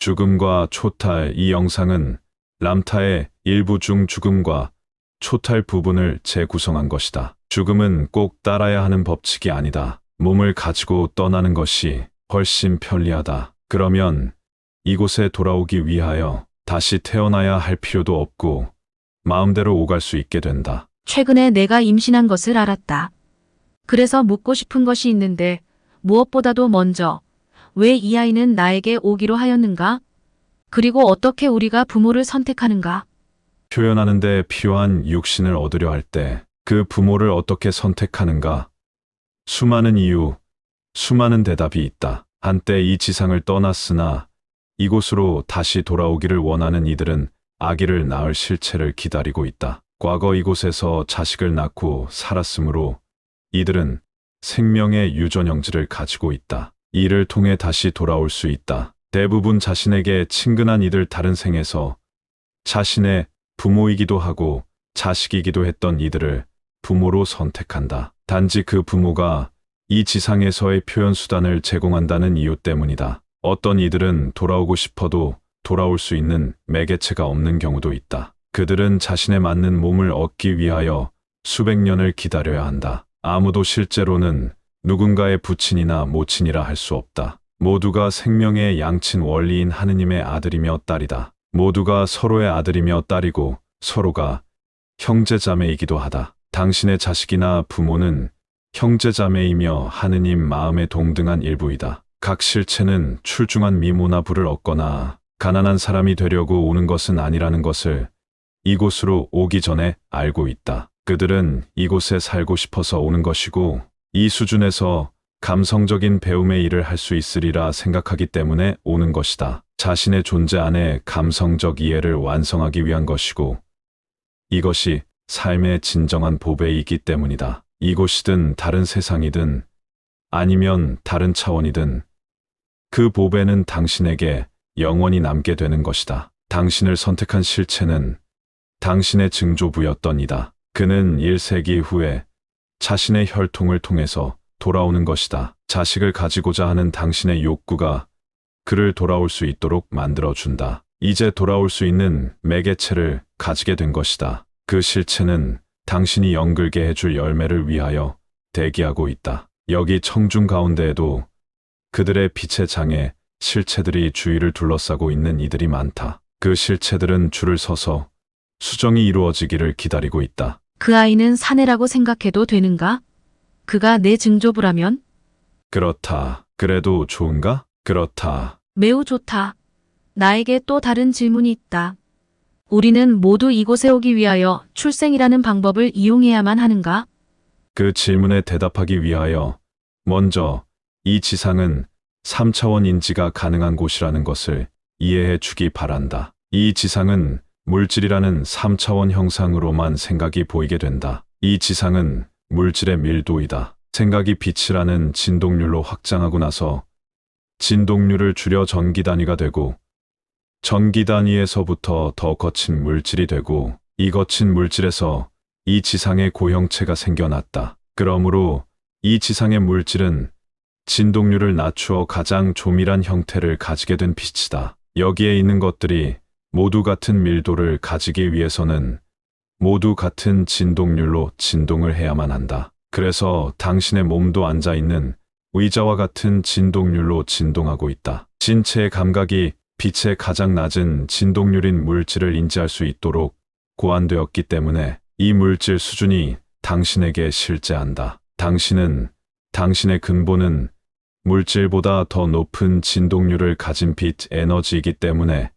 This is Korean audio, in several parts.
죽음과 초탈. 이 영상은 람타의 일부 중 죽음과 초탈 부분을 재구성한 것이다. 죽음은 꼭 따라야 하는 법칙이 아니다. 몸을 가지고 떠나는 것이 훨씬 편리하다. 그러면 이곳에 돌아오기 위하여 다시 태어나야 할 필요도 없고 마음대로 오갈 수 있게 된다. 최근에 내가 임신한 것을 알았다. 그래서 묻고 싶은 것이 있는데 무엇보다도 먼저 왜 이 아이는 나에게 오기로 하였는가? 그리고 어떻게 우리가 부모를 선택하는가? 표현하는 데 필요한 육신을 얻으려 할 때 그 부모를 어떻게 선택하는가? 수많은 이유, 수많은 대답이 있다. 한때 이 지상을 떠났으나 이곳으로 다시 돌아오기를 원하는 이들은 아기를 낳을 실체를 기다리고 있다. 과거 이곳에서 자식을 낳고 살았으므로 이들은 생명의 유전형질을 가지고 있다. 이를 통해 다시 돌아올 수 있다. 대부분 자신에게 친근한 이들 다른 생에서 자신의 부모이기도 하고 자식이기도 했던 이들을 부모로 선택한다. 단지 그 부모가 이 지상에서의 표현 수단을 제공한다는 이유 때문이다. 어떤 이들은 돌아오고 싶어도 돌아올 수 있는 매개체가 없는 경우도 있다. 그들은 자신에 맞는 몸을 얻기 위하여 수백 년을 기다려야 한다. 아무도 실제로는 누군가의 부친이나 모친이라 할 수 없다. 모두가 생명의 양친 원리인 하느님의 아들이며 딸이다. 모두가 서로의 아들이며 딸이고 서로가 형제자매이기도 하다. 당신의 자식이나 부모는 형제자매이며 하느님 마음에 동등한 일부이다. 각 실체는 출중한 미모나 부를 얻거나 가난한 사람이 되려고 오는 것은 아니라는 것을 이곳으로 오기 전에 알고 있다. 그들은 이곳에 살고 싶어서 오는 것이고 이 수준에서 감성적인 배움의 일을 할 수 있으리라 생각하기 때문에 오는 것이다. 자신의 존재 안에 감성적 이해를 완성하기 위한 것이고 이것이 삶의 진정한 보배이기 때문이다. 이곳이든 다른 세상이든 아니면 다른 차원이든 그 보배는 당신에게 영원히 남게 되는 것이다. 당신을 선택한 실체는 당신의 증조부였던 이다. 그는 1세기 후에 자신의 혈통을 통해서 돌아오는 것이다. 자식을 가지고자 하는 당신의 욕구가 그를 돌아올 수 있도록 만들어준다. 이제 돌아올 수 있는 매개체를 가지게 된 것이다. 그 실체는 당신이 연글게 해줄 열매를 위하여 대기하고 있다. 여기 청중 가운데에도 그들의 빛의 장에 실체들이 주위를 둘러싸고 있는 이들이 많다. 그 실체들은 줄을 서서 수정이 이루어지기를 기다리고 있다. 그 아이는 사내라고 생각해도 되는가? 그가 내 증조부라면? 그렇다. 그래도 좋은가? 그렇다. 매우 좋다. 나에게 또 다른 질문이 있다. 우리는 모두 이곳에 오기 위하여 출생이라는 방법을 이용해야만 하는가? 그 질문에 대답하기 위하여 먼저 이 지상은 3차원 인지가 가능한 곳이라는 것을 이해해 주기 바란다. 이 지상은 물질이라는 3차원 형상으로만 생각이 보이게 된다. 이 지상은 물질의 밀도이다. 생각이 빛이라는 진동률로 확장하고 나서 진동률을 줄여 전기 단위가 되고 전기 단위에서부터 더 거친 물질이 되고 이 거친 물질에서 이 지상의 고형체가 생겨났다. 그러므로 이 지상의 물질은 진동률을 낮추어 가장 조밀한 형태를 가지게 된 빛이다. 여기에 있는 것들이 모두 같은 밀도를 가지기 위해서는 모두 같은 진동률로 진동을 해야만 한다. 그래서 당신의 몸도 앉아있는 의자와 같은 진동률로 진동하고 있다. 신체의 감각이 빛의 가장 낮은 진동률인 물질을 인지할 수 있도록 고안되었기 때문에 이 물질 수준이 당신에게 실제한다. 당신은 당신의 근본은 물질보다 더 높은 진동률을 가진 빛 에너지이기 때문에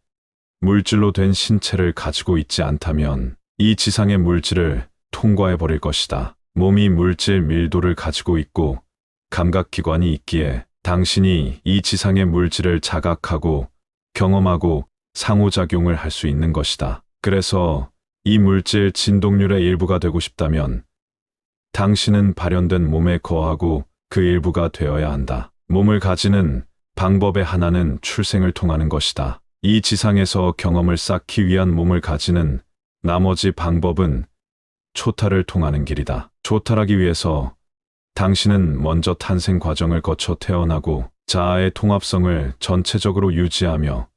물질로 된 신체를 가지고 있지 않다면 이 지상의 물질을 통과해 버릴 것이다. 몸이 물질 밀도를 가지고 있고 감각기관이 있기에 당신이 이 지상의 물질을 자각하고 경험하고 상호작용을 할 수 있는 것이다. 그래서 이 물질 진동률의 일부가 되고 싶다면 당신은 발현된 몸에 거하고 그 일부가 되어야 한다. 몸을 가지는 방법의 하나는 출생을 통하는 것이다. 이 지상에서 경험을 쌓기 위한 몸을 가지는 나머지 방법은 초탈을 통하는 길이다. 초탈하기 위해서 당신은 먼저 탄생 과정을 거쳐 태어나고 자아의 통합성을 전체적으로 유지하며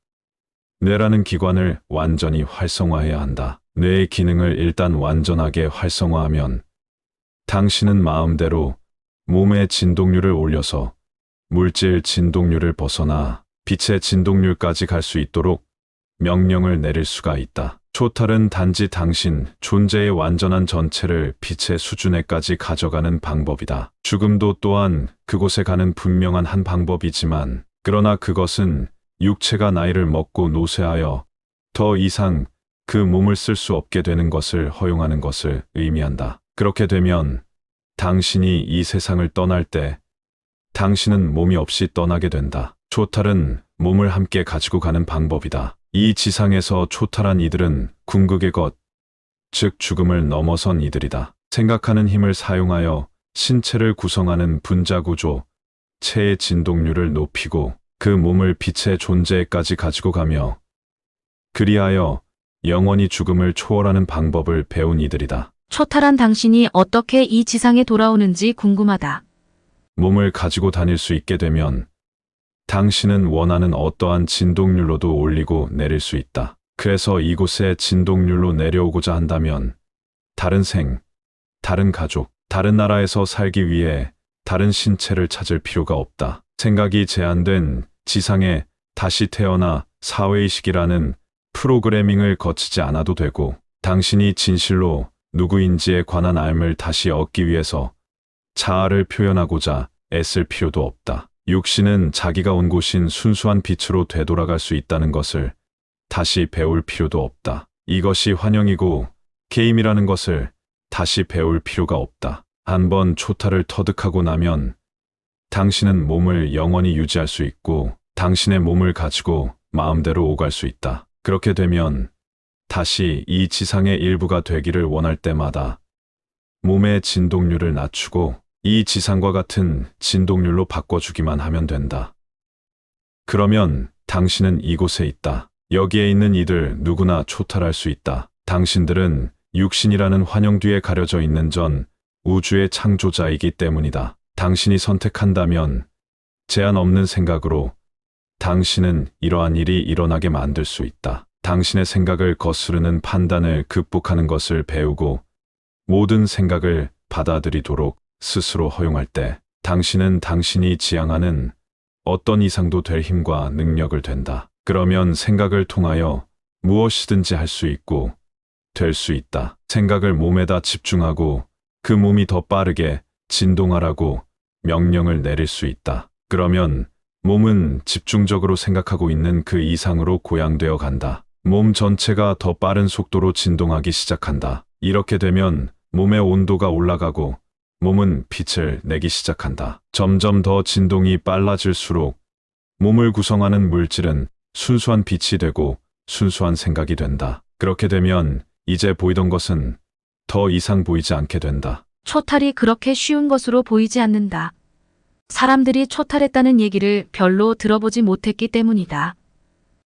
뇌라는 기관을 완전히 활성화해야 한다. 뇌의 기능을 일단 완전하게 활성화하면 당신은 마음대로 몸의 진동률을 올려서 물질 진동률을 벗어나 빛의 진동률까지 갈 수 있도록 명령을 내릴 수가 있다. 초탈은 단지 당신 존재의 완전한 전체를 빛의 수준에까지 가져가는 방법이다. 죽음도 또한 그곳에 가는 분명한 한 방법이지만, 그러나 그것은 육체가 나이를 먹고 노쇠하여 더 이상 그 몸을 쓸 수 없게 되는 것을 허용하는 것을 의미한다. 그렇게 되면 당신이 이 세상을 떠날 때 당신은 몸이 없이 떠나게 된다. 초탈은 몸을 함께 가지고 가는 방법이다. 이 지상에서 초탈한 이들은 궁극의 것, 즉 죽음을 넘어선 이들이다. 생각하는 힘을 사용하여 신체를 구성하는 분자구조, 체의 진동률을 높이고 그 몸을 빛의 존재에까지 가지고 가며 그리하여 영원히 죽음을 초월하는 방법을 배운 이들이다. 초탈한 당신이 어떻게 이 지상에 돌아오는지 궁금하다. 몸을 가지고 다닐 수 있게 되면 당신은 원하는 어떠한 진동률로도 올리고 내릴 수 있다. 그래서 이곳에 진동률로 내려오고자 한다면 다른 다른 가족, 다른 나라에서 살기 위해 다른 신체를 찾을 필요가 없다. 생각이 제한된 지상에 다시 태어나 사회의식이라는 프로그래밍을 거치지 않아도 되고, 당신이 진실로 누구인지에 관한 알을 다시 얻기 위해서 자아를 표현하고자 애쓸 필요도 없다. 육신은 자기가 온 곳인 순수한 빛으로 되돌아갈 수 있다는 것을 다시 배울 필요도 없다. 이것이 환영이고 게임이라는 것을 다시 배울 필요가 없다. 한번 초탈을 터득하고 나면 당신은 몸을 영원히 유지할 수 있고 당신의 몸을 가지고 마음대로 오갈 수 있다. 그렇게 되면 다시 이 지상의 일부가 되기를 원할 때마다 몸의 진동률을 낮추고 이 지상과 같은 진동률로 바꿔주기만 하면 된다. 그러면 당신은 이곳에 있다. 여기에 있는 이들 누구나 초탈할 수 있다. 당신들은 육신이라는 환영 뒤에 가려져 있는 전 우주의 창조자이기 때문이다. 당신이 선택한다면 제한 없는 생각으로 당신은 이러한 일이 일어나게 만들 수 있다. 당신의 생각을 거스르는 판단을 극복하는 것을 배우고 모든 생각을 받아들이도록 스스로 허용할 때 당신은 당신이 지향하는 어떤 이상도 될 힘과 능력을 된다. 그러면 생각을 통하여 무엇이든지 할 수 있고 될 수 있다. 생각을 몸에다 집중하고 그 몸이 더 빠르게 진동하라고 명령을 내릴 수 있다. 그러면 몸은 집중적으로 생각하고 있는 그 이상으로 고양되어 간다. 몸 전체가 더 빠른 속도로 진동하기 시작한다. 이렇게 되면 몸의 온도가 올라가고 몸은 빛을 내기 시작한다. 점점 더 진동이 빨라질수록 몸을 구성하는 물질은 순수한 빛이 되고 순수한 생각이 된다. 그렇게 되면 이제 보이던 것은 더 이상 보이지 않게 된다. 초탈이 그렇게 쉬운 것으로 보이지 않는다. 사람들이 초탈했다는 얘기를 별로 들어보지 못했기 때문이다.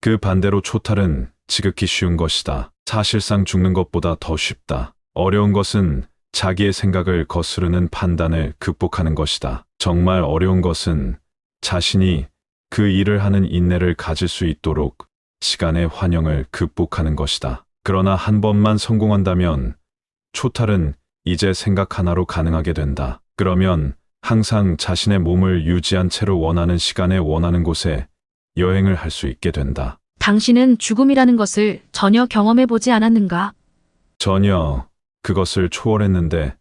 그 반대로 초탈은 지극히 쉬운 것이다. 사실상 죽는 것보다 더 쉽다. 어려운 것은 자기의 생각을 거스르는 판단을 극복하는 것이다. 정말 어려운 것은 자신이 그 일을 하는 인내를 가질 수 있도록 시간의 환영을 극복하는 것이다. 그러나 한 번만 성공한다면 초탈은 이제 생각 하나로 가능하게 된다. 그러면 항상 자신의 몸을 유지한 채로 원하는 시간에 원하는 곳에 여행을 할 수 있게 된다. 당신은 죽음이라는 것을 전혀 경험해보지 않았는가? 전혀 그것을 초월했는데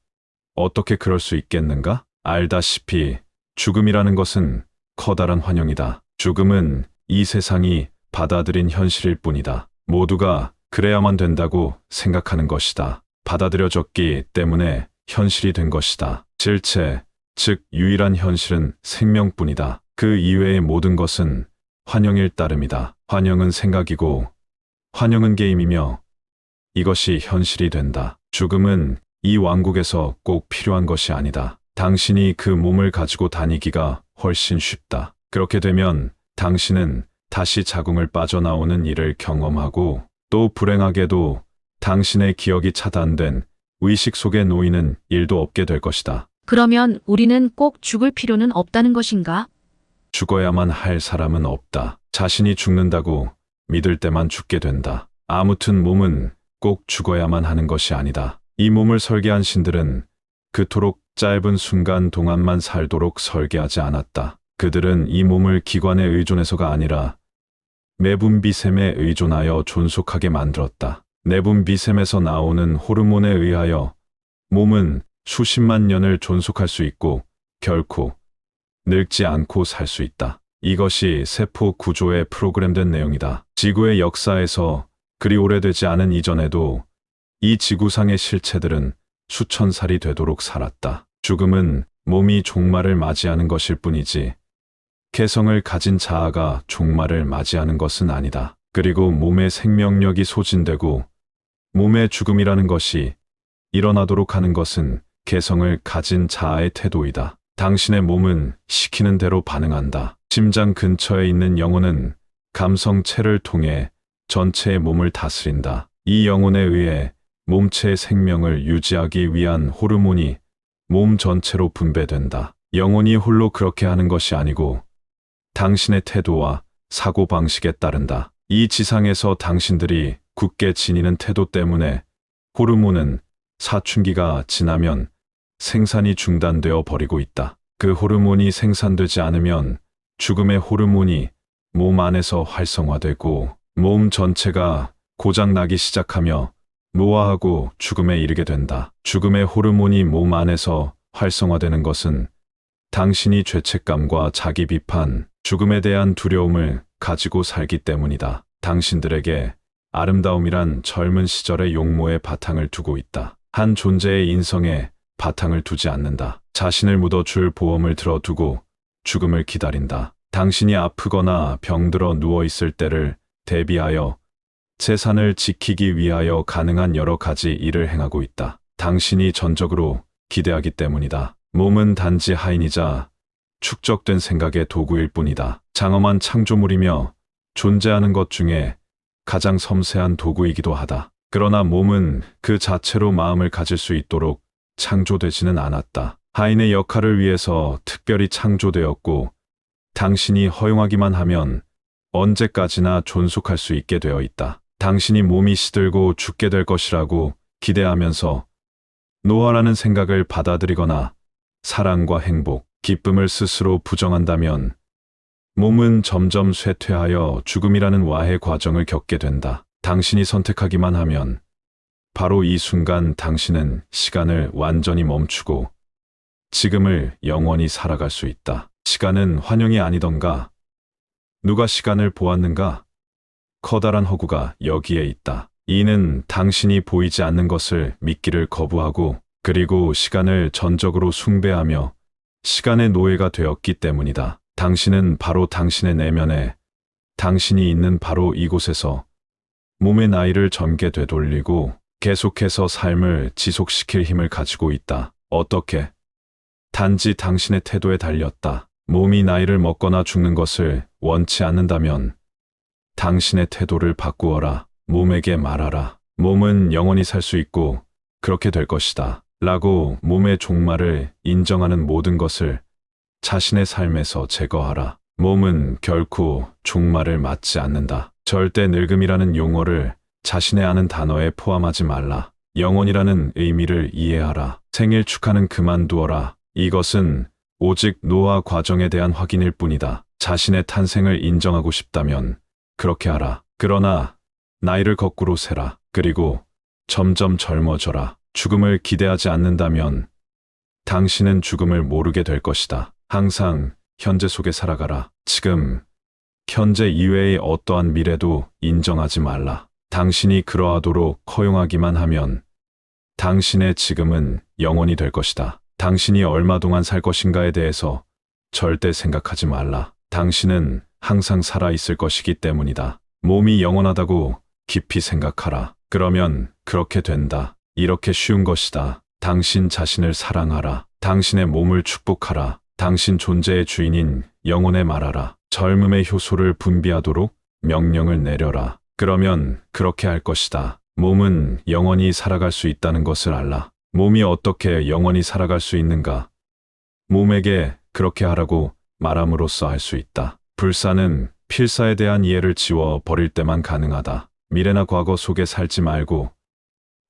어떻게 그럴 수 있겠는가? 알다시피 죽음이라는 것은 커다란 환영이다. 죽음은 이 세상이 받아들인 현실일 뿐이다. 모두가 그래야만 된다고 생각하는 것이다. 받아들여졌기 때문에 현실이 된 것이다. 실체, 즉 유일한 현실은 생명뿐이다. 그 이외의 모든 것은 환영일 따름이다. 환영은 생각이고 환영은 게임이며 이것이 현실이 된다. 죽음은 이 왕국에서 꼭 필요한 것이 아니다. 당신이 그 몸을 가지고 다니기가 훨씬 쉽다. 그렇게 되면 당신은 다시 자궁을 빠져나오는 일을 경험하고 또 불행하게도 당신의 기억이 차단된 의식 속에 놓이는 일도 없게 될 것이다. 그러면 우리는 꼭 죽을 필요는 없다는 것인가? 죽어야만 할 사람은 없다. 자신이 죽는다고 믿을 때만 죽게 된다. 아무튼 몸은 꼭 죽어야만 하는 것이 아니다. 이 몸을 설계한 신들은 그토록 짧은 순간 동안만 살도록 설계하지 않았다. 그들은 이 몸을 기관에 의존해서가 아니라 내분비샘에 의존하여 존속하게 만들었다. 내분비샘에서 나오는 호르몬에 의하여 몸은 수십만 년을 존속할 수 있고 결코 늙지 않고 살 수 있다. 이것이 세포 구조에 프로그램된 내용이다. 지구의 역사에서 그리 오래되지 않은 이전에도 이 지구상의 실체들은 수천 살이 되도록 살았다. 죽음은 몸이 종말을 맞이하는 것일 뿐이지 개성을 가진 자아가 종말을 맞이하는 것은 아니다. 그리고 몸의 생명력이 소진되고 몸의 죽음이라는 것이 일어나도록 하는 것은 개성을 가진 자아의 태도이다. 당신의 몸은 시키는 대로 반응한다. 심장 근처에 있는 영혼은 감성체를 통해 전체의 몸을 다스린다. 이 영혼에 의해 몸체의 생명을 유지하기 위한 호르몬이 몸 전체로 분배된다. 영혼이 홀로 그렇게 하는 것이 아니고 당신의 태도와 사고방식에 따른다. 이 지상에서 당신들이 굳게 지니는 태도 때문에 호르몬은 사춘기가 지나면 생산이 중단되어 버리고 있다. 그 호르몬이 생산되지 않으면 죽음의 호르몬이 몸 안에서 활성화되고 몸 전체가 고장나기 시작하며 노화하고 죽음에 이르게 된다. 죽음의 호르몬이 몸 안에서 활성화되는 것은 당신이 죄책감과 자기 비판, 죽음에 대한 두려움을 가지고 살기 때문이다. 당신들에게 아름다움이란 젊은 시절의 용모에 바탕을 두고 있다. 한 존재의 인성에 바탕을 두지 않는다. 자신을 묻어줄 보험을 들어두고 죽음을 기다린다. 당신이 아프거나 병들어 누워있을 때를 대비하여 재산을 지키기 위하여 가능한 여러 가지 일을 행하고 있다. 당신이 전적으로 기대하기 때문이다. 몸은 단지 하인이자 축적된 생각의 도구일 뿐이다. 장엄한 창조물이며 존재하는 것 중에 가장 섬세한 도구이기도 하다. 그러나 몸은 그 자체로 마음을 가질 수 있도록 창조되지는 않았다. 하인의 역할을 위해서 특별히 창조되었고 당신이 허용하기만 하면 언제까지나 존속할 수 있게 되어 있다. 당신이 몸이 시들고 죽게 될 것이라고 기대하면서 노화라는 생각을 받아들이거나 사랑과 행복, 기쁨을 스스로 부정한다면 몸은 점점 쇠퇴하여 죽음이라는 와해 과정을 겪게 된다. 당신이 선택하기만 하면 바로 이 순간 당신은 시간을 완전히 멈추고 지금을 영원히 살아갈 수 있다. 시간은 환영이 아니던가? 누가 시간을 보았는가? 커다란 허구가 여기에 있다. 이는 당신이 보이지 않는 것을 믿기를 거부하고 그리고 시간을 전적으로 숭배하며 시간의 노예가 되었기 때문이다. 당신은 바로 당신의 내면에 당신이 있는 바로 이곳에서 몸의 나이를 젊게 되돌리고 계속해서 삶을 지속시킬 힘을 가지고 있다. 어떻게? 단지 당신의 태도에 달렸다. 몸이 나이를 먹거나 죽는 것을 원치 않는다면 당신의 태도를 바꾸어라. 몸에게 말하라. 몸은 영원히 살 수 있고 그렇게 될 것이다. 라고 몸의 종말을 인정하는 모든 것을 자신의 삶에서 제거하라. 몸은 결코 종말을 맞지 않는다. 절대 늙음이라는 용어를 자신의 아는 단어에 포함하지 말라. 영원이라는 의미를 이해하라. 생일 축하는 그만두어라. 이것은 오직 노화 과정에 대한 확인일 뿐이다. 자신의 탄생을 인정하고 싶다면 그렇게 하라. 그러나 나이를 거꾸로 세라. 그리고 점점 젊어져라. 죽음을 기대하지 않는다면 당신은 죽음을 모르게 될 것이다. 항상 현재 속에 살아가라. 지금, 현재 이외의 어떠한 미래도 인정하지 말라. 당신이 그러하도록 허용하기만 하면 당신의 지금은 영원히 될 것이다. 당신이 얼마 동안 살 것인가에 대해서 절대 생각하지 말라. 당신은 항상 살아있을 것이기 때문이다. 몸이 영원하다고 깊이 생각하라. 그러면 그렇게 된다. 이렇게 쉬운 것이다. 당신 자신을 사랑하라. 당신의 몸을 축복하라. 당신 존재의 주인인 영혼에 말하라. 젊음의 효소를 분비하도록 명령을 내려라. 그러면 그렇게 할 것이다. 몸은 영원히 살아갈 수 있다는 것을 알라. 몸이 어떻게 영원히 살아갈 수 있는가? 몸에게 그렇게 하라고 말함으로써 할 수 있다. 불사는 필사에 대한 이해를 지워 버릴 때만 가능하다. 미래나 과거 속에 살지 말고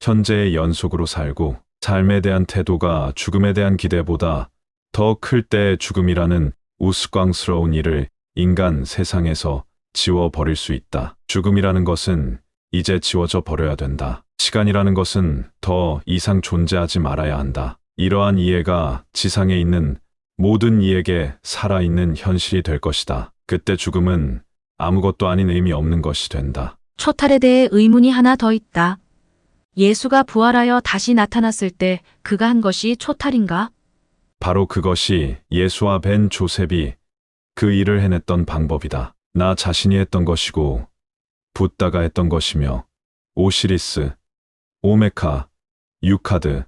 현재의 연속으로 살고 삶에 대한 태도가 죽음에 대한 기대보다 더 클 때 죽음이라는 우스꽝스러운 일을 인간 세상에서 지워 버릴 수 있다. 죽음이라는 것은 이제 지워져 버려야 된다. 시간이라는 것은 더 이상 존재하지 말아야 한다. 이러한 이해가 지상에 있는 모든 이에게 살아있는 현실이 될 것이다. 그때 죽음은 아무것도 아닌 의미 없는 것이 된다. 초탈에 대해 의문이 하나 더 있다. 예수가 부활하여 다시 나타났을 때 그가 한 것이 초탈인가? 바로 그것이 예수와 벤 조셉이 그 일을 해냈던 방법이다. 나 자신이 했던 것이고 붓다가 했던 것이며 오시리스, 오메카, 유카드,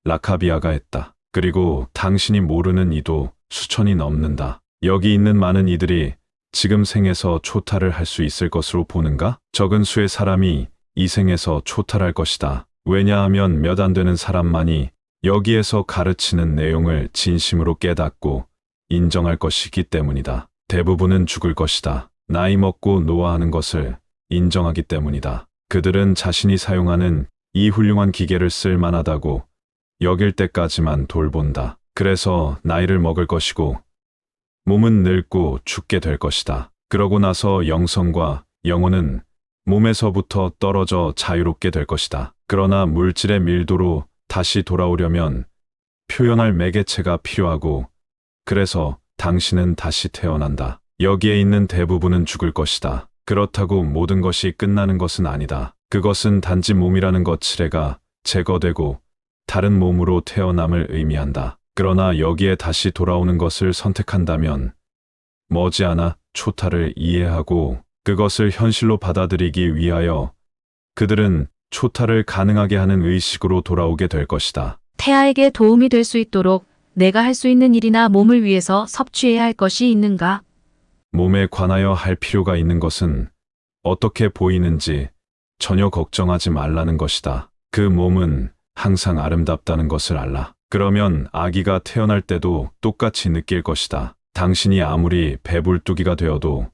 라카비아가 했다. 그리고 당신이 모르는 이도 수천이 넘는다. 여기 있는 많은 이들이 지금 생에서 초탈을 할 수 있을 것으로 보는가? 적은 수의 사람이 이 생에서 초탈할 것이다. 왜냐하면 몇 안 되는 사람만이 여기에서 가르치는 내용을 진심으로 깨닫고 인정할 것이기 때문이다. 대부분은 죽을 것이다. 나이 먹고 노화하는 것을 인정하기 때문이다. 그들은 자신이 사용하는 이 훌륭한 기계를 쓸 만하다고 여길 때까지만 돌본다. 그래서 나이를 먹을 것이고 몸은 늙고 죽게 될 것이다. 그러고 나서 영성과 영혼은 몸에서부터 떨어져 자유롭게 될 것이다. 그러나 물질의 밀도로 다시 돌아오려면 표현할 매개체가 필요하고 그래서 당신은 다시 태어난다. 여기에 있는 대부분은 죽을 것이다. 그렇다고 모든 것이 끝나는 것은 아니다. 그것은 단지 몸이라는 거칠애가 제거되고 다른 몸으로 태어남을 의미한다. 그러나 여기에 다시 돌아오는 것을 선택한다면 머지않아 초탈을 이해하고 그것을 현실로 받아들이기 위하여 그들은 초탈을 가능하게 하는 의식으로 돌아오게 될 것이다. 태아에게 도움이 될 수 있도록 내가 할 수 있는 일이나 몸을 위해서 섭취해야 할 것이 있는가? 몸에 관하여 할 필요가 있는 것은 어떻게 보이는지 전혀 걱정하지 말라는 것이다. 그 몸은 항상 아름답다는 것을 알라. 그러면 아기가 태어날 때도 똑같이 느낄 것이다. 당신이 아무리 배불뚝이가 되어도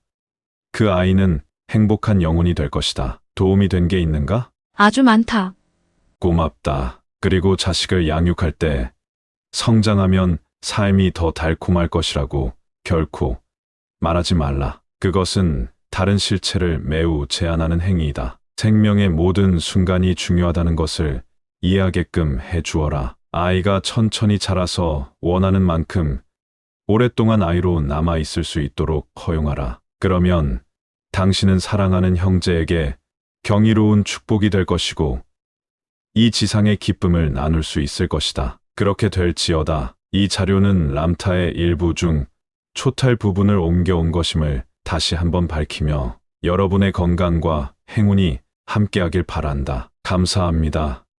그 아이는 행복한 영혼이 될 것이다. 도움이 된 게 있는가? 아주 많다. 고맙다. 그리고 자식을 양육할 때 성장하면 삶이 더 달콤할 것이라고 결코 말하지 말라. 그것은 다른 실체를 매우 제한하는 행위이다. 생명의 모든 순간이 중요하다는 것을 이해하게끔 해주어라. 아이가 천천히 자라서 원하는 만큼 오랫동안 아이로 남아 있을 수 있도록 허용하라. 그러면 당신은 사랑하는 형제에게 경이로운 축복이 될 것이고 이 지상의 기쁨을 나눌 수 있을 것이다. 그렇게 될지어다. 이 자료는 람타의 일부 중 초탈 부분을 옮겨온 것임을 다시 한번 밝히며 여러분의 건강과 행운이 함께하길 바란다. 감사합니다.